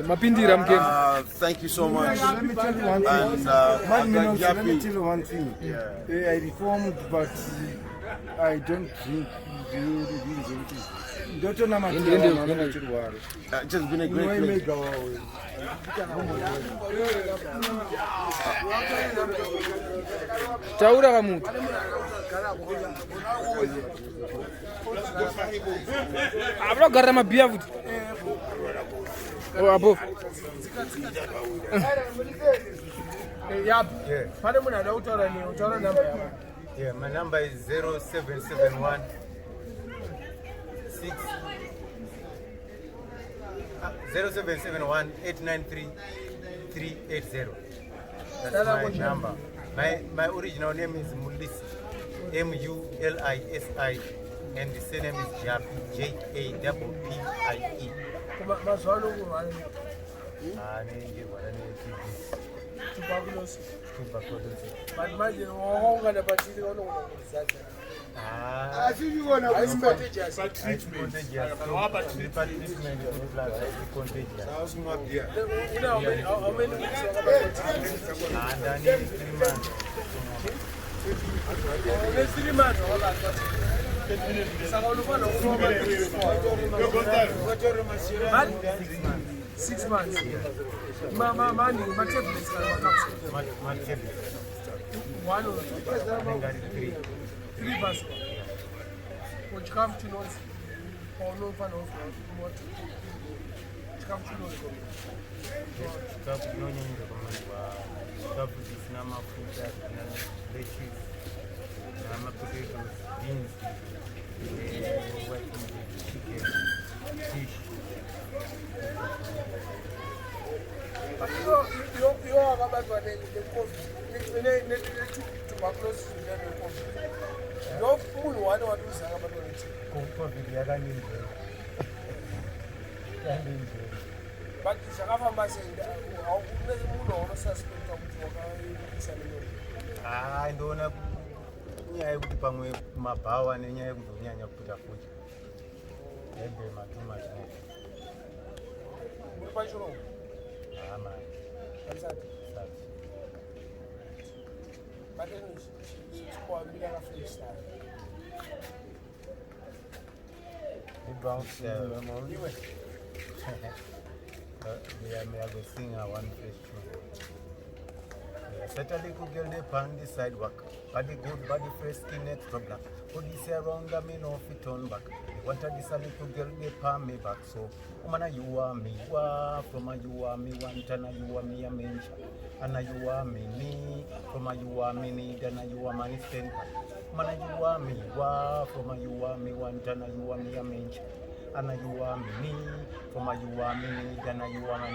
Mapindira mgeni. Thank you so much. Let me tell you one thing. And let me tell you one thing. I reformed, but I don't drink really. Don't know my It's just been a great place. Taura kamuntu. Abra garra mabia vuti. Oh abo. Yappie. Pane munhu ada kutaura neni, utaura number yako. Yeah, my number is 0771 893 380. That's my number. My original name is Mulisi, Mulisi, and the surname is Yappie, Jappie. Mazwano kurwara. Tuberculosis. But manje waungana pachiri vanogona kuzaza. Asi you want to It's contagious. How many weeks Next 3 months. Six months. Money, my tablets are one or three. 3 months. Which come to know or no fun of what? Which come to know. You are about the COVID. Tuberculosis is very important. No food, why don't you say about it? But the Shakafamba said, how could the moon or suspect of I don't know. I would come with my power and I would put a foot. What about your own? But then it's called Freestyle. We bounce there. We are sing one place too. Certainly could get the pan the sidewalk. Body good, body fresh, skin net problem. Put this around the me no fit on back. They wanted this a little girl, they palm me back. So, Umana, you are me, from a you are me, one tana, you are me, a mention. And you are me, from a you are me, need, and you are my stand. Mana, you are me, from a you are me, one tana, you are me, a mention. And you are me, from a you are me, need, and you are my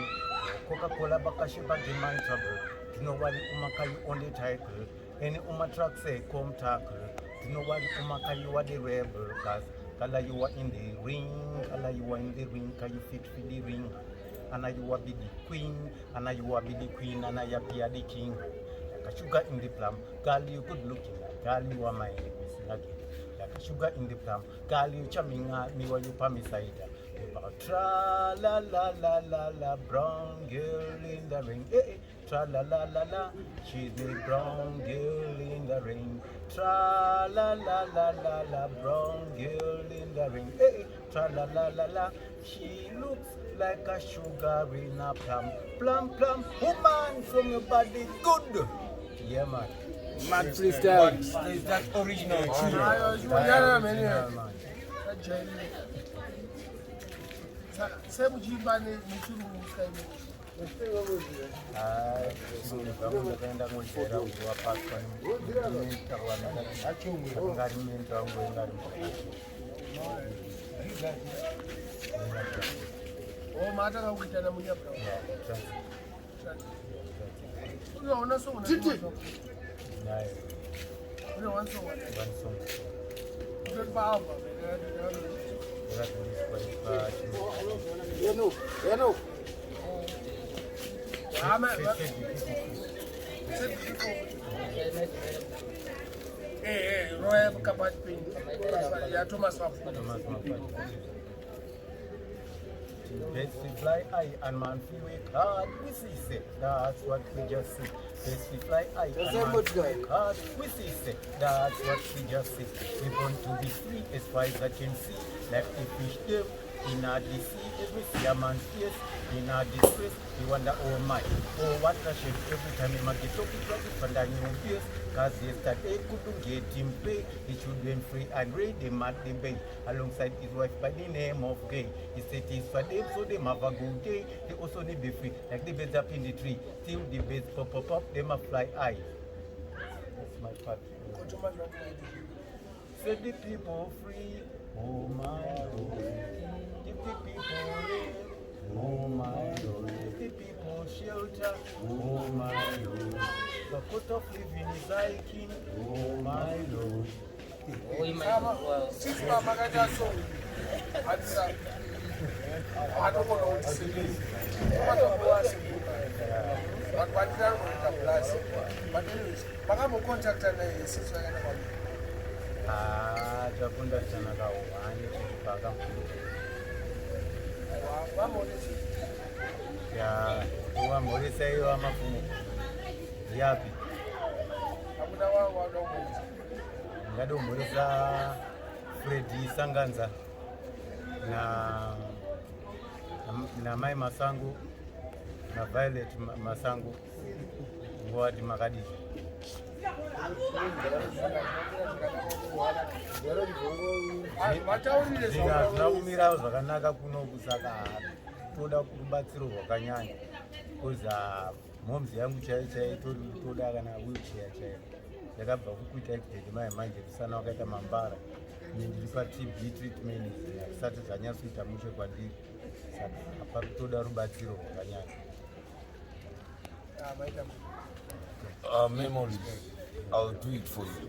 Coca-Cola, Bakashi, but demand trouble. You know what, Umaka, you on the title. Any Umatrak say, come tackle. You know what, Umaka, you are the rebel, cause Kala you are in the ring, Kala you are in the ring, can you fit for the ring? And you are be the queen, and you are be the queen, and I appear the king. Like a sugar in the plum, girl you good looking, girl you are my like a sugar in the plum, girl you charming me while you palm side. Tra la la la la la, brown girl in the ring. Tra la la la la, she's the brown girl in the ring. Tra la la la la la, brown girl in the ring. Tra la la la la, she looks like a sugar in a plum. Plum plum, woman from your body good. Yeah man. Mad freestyle. Is that original? Oh, mata ka ukitana munyapra. Unaona song na. Nae. Unaona song. One song. Unaona Roy Kapat Pin. Ya Thomas Wafu. Best we fly high and man feel work hard. We see say that's what we just see. Best we fly high and man feel work hard. We see say that's what we just see. We want to be free as far as I can see. Like the fish them in a the sea, as we see a man's face in a distress. We wonder, oh my, oh what a shame. Every time he might get up, he tries to find a new face. Cause yesterday couldn't get him pay. He should went free and read them at the bay. Alongside his wife by the name of Gay. He said it's for them so they have a good day. They also need be free. Like the birds up in the tree. Till the birds pop, they must fly high. That's my part. Set the people free. Oh my Lord. Give the people live. Oh my Lord. Give the people shelter. Oh my Lord. The cost of living is hiking. Oh my Lord. Chakunda sana kawanyi chipaka ya uwa morisa hiyo ama fumu yapi Nyado morisa Freddy Sanganza na Mai Masangu na Violet Masangu ngwadi makadi Zinakumira zvakanaka kuno kusaka toda kurubatsiro rwakanyanya kuza momzi yangu chaiyo toda kana wheelchair chaiyo yakabva kukuita accident mai manje kusana wakaita mambara ndiri pa TB treatment zvisati zvanyatsoita mushe kwandiri saka apa toda rubatsiro rwakanyanya Memories. I'll do it for you.